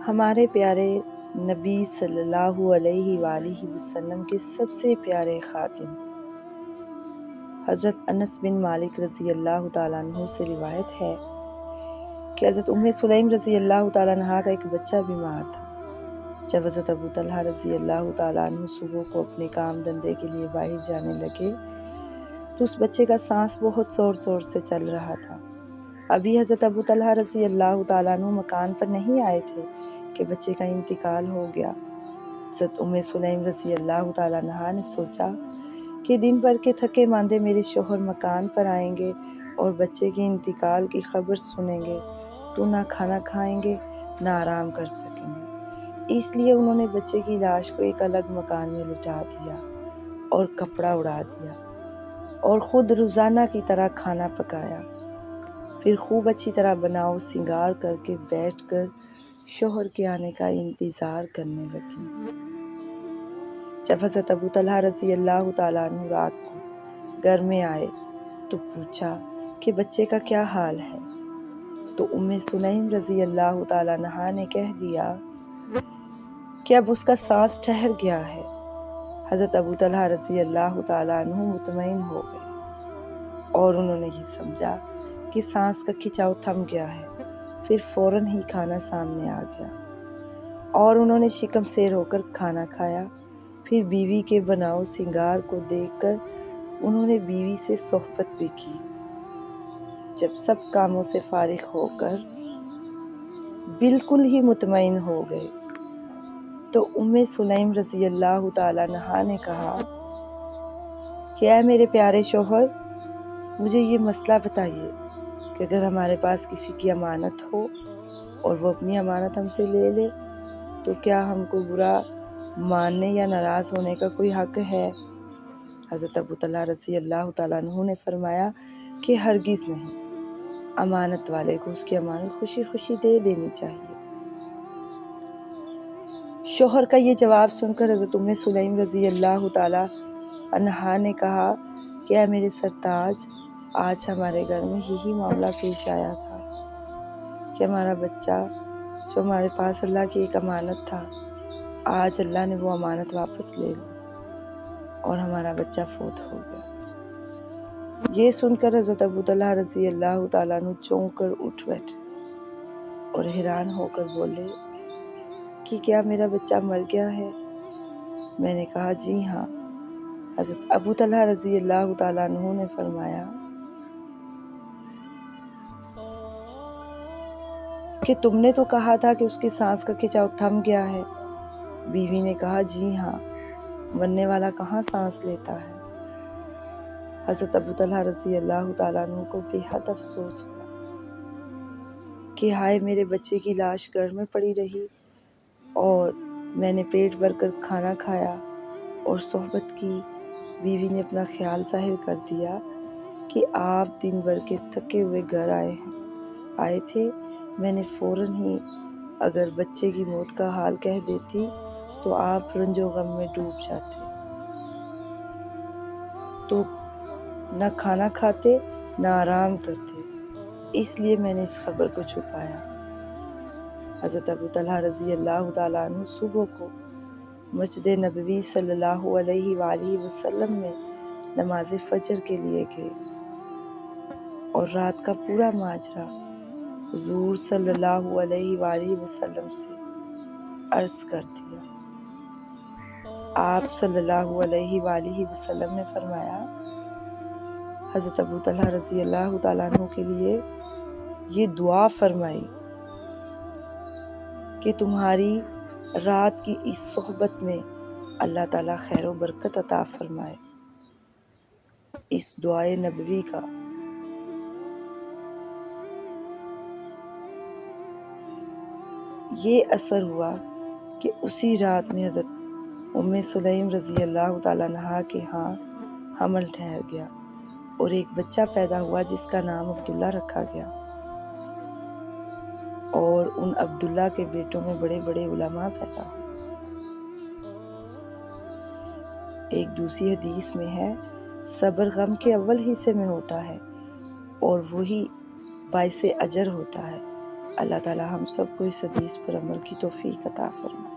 ہمارے پیارے نبی صلی اللہ علیہ وآلہ وسلم کے سب سے پیارے خاتم حضرت انس بن مالک رضی اللہ تعالیٰ عنہ سے روایت ہے کہ حضرت سلیم رضی اللہ تعالیٰ عنہ کا ایک بچہ بیمار تھا۔ جب حضرت ابو طلحہ رضی اللہ تعالیٰ عنہ صبح کو اپنے کام دھندے کے لیے باہر جانے لگے تو اس بچے کا سانس بہت زور زور سے چل رہا تھا۔ ابھی حضرت ابو طلحہ رضی اللہ تعالیٰ عنہ مکان پر نہیں آئے تھے کہ بچے کا انتقال ہو گیا۔ حضرت سلیم رضی اللہ تعالیٰ عنہ نے سوچا کہ دن بھر کے تھکے ماندے میرے شوہر مکان پر آئیں گے اور بچے کے انتقال کی خبر سنیں گے تو نہ کھانا کھائیں گے نہ آرام کر سکیں گے۔ اس لیے انہوں نے بچے کی لاش کو ایک الگ مکان میں لٹا دیا اور کپڑا اڑا دیا اور خود روزانہ کی طرح کھانا پکایا۔ پھر خوب اچھی طرح بناؤ سنگار کر کے بیٹھ کر شوہر کے آنے کا انتظار کرنے لگی۔ جب حضرت ابو طلحہ رضی اللہ تعالیٰ عنہ رات کو گھر میں آئے تو پوچھا کہ بچے کا کیا حال ہے، تو سلیم رضی اللہ تعالیٰ عنہ نے کہہ دیا کہ اب اس کا سانس ٹھہر گیا ہے۔ حضرت ابو طلحہ رضی اللہ تعالیٰ عنہ مطمئن ہو گئے اور انہوں نے یہ سمجھا کہ سانس کا کھچاؤ تھم گیا ہے۔ پھر فوراً ہی کھانا سامنے آ گیا اور انہوں نے شکم سیر ہو کر کھانا کھایا۔ پھر بیوی کے بناؤ سنگار کو دیکھ کر انہوں نے بیوی سے صحبت بھی کی۔ جب سب کاموں سے فارغ ہو کر بالکل ہی مطمئن ہو گئے تو سلیم رضی اللہ تعالیٰ عنہ نے کہا کہ اے میرے پیارے شوہر، مجھے یہ مسئلہ بتائیے کہ اگر ہمارے پاس کسی کی امانت ہو اور وہ اپنی امانت ہم سے لے لے تو کیا ہم کو برا ماننے یا ناراض ہونے کا کوئی حق ہے؟ حضرت ابو طلحہ رضی اللہ تعالیٰ عنہ نے فرمایا کہ ہرگز نہیں، امانت والے کو اس کی امانت خوشی خوشی دے دینی چاہیے۔ شوہر کا یہ جواب سن کر حضرت سلیم رضی اللہ تعالیٰ عنہا نے کہا کہ اے میرے سرتاج، آج ہمارے گھر میں یہی معاملہ پیش آیا تھا کہ ہمارا بچہ جو ہمارے پاس اللہ کی ایک امانت تھا، آج اللہ نے وہ امانت واپس لے لی اور ہمارا بچہ فوت ہو گیا۔ یہ سن کر حضرت ابو طلحہ رضی اللہ تعالیٰ عنہ چونک کر اٹھ بیٹھے اور حیران ہو کر بولے کہ کیا میرا بچہ مر گیا ہے؟ میں نے کہا جی ہاں۔ حضرت ابو طلحہ رضی اللہ تعالیٰ عنہ نے فرمایا کہ تم نے تو کہا تھا کہ اس کی سانس کا کھچاؤ تھم گیا ہے۔ بیوی نے کہا جی ہاں، مرنے والا کہاں سانس لیتا ہے۔ حضرت ابو طلحہ رضی اللہ تعالیٰ عنہ کو بے حد افسوس ہوا کہ ہائے، میرے بچے کی لاش گھر میں پڑی رہی اور میں نے پیٹ بھر کر کھانا کھایا اور صحبت کی۔ بیوی نے اپنا خیال ظاہر کر دیا کہ آپ دن بھر کے تھکے ہوئے گھر آئے تھے، میں نے فوراً ہی اگر بچے کی موت کا حال کہہ دیتی تو آپ رنج و غم میں ڈوب جاتے، تو نہ کھانا کھاتے نہ آرام کرتے، اس لیے میں نے اس خبر کو چھپایا۔ حضرت ابو طلحہ رضی اللہ تعالیٰ عنہ صبح کو مسجد نبوی صلی اللہ علیہ وآلہ وسلم میں نماز فجر کے لیے گئے اور رات کا پورا ماجرا حضور صلی اللہ علیہ وآلہ وسلم سے عرض کر دیا۔ آپ صلی اللہ علیہ وآلہ وسلم نے فرمایا، حضرت ابو طلحہ رضی اللہ تعالیٰ عنہ کے لیے یہ دعا فرمائی کہ تمہاری رات کی اس صحبت میں اللہ تعالیٰ خیر و برکت عطا فرمائے۔ اس دعائے نبوی کا یہ اثر ہوا کہ اسی رات میں حضرت سلیم رضی اللہ تعالیٰ عنہ کے ہاں حمل ٹھہر گیا اور ایک بچہ پیدا ہوا جس کا نام عبداللہ رکھا گیا، اور ان عبداللہ کے بیٹوں میں بڑے بڑے علماء پیدا ہوئے۔ ایک دوسری حدیث میں ہے، صبر غم کے اول حصے میں ہوتا ہے اور وہی باعث اجر ہوتا ہے، اللہ تعالی ہم سب کو اس حدیث پر عمل کی توفیق عطا فرمائے۔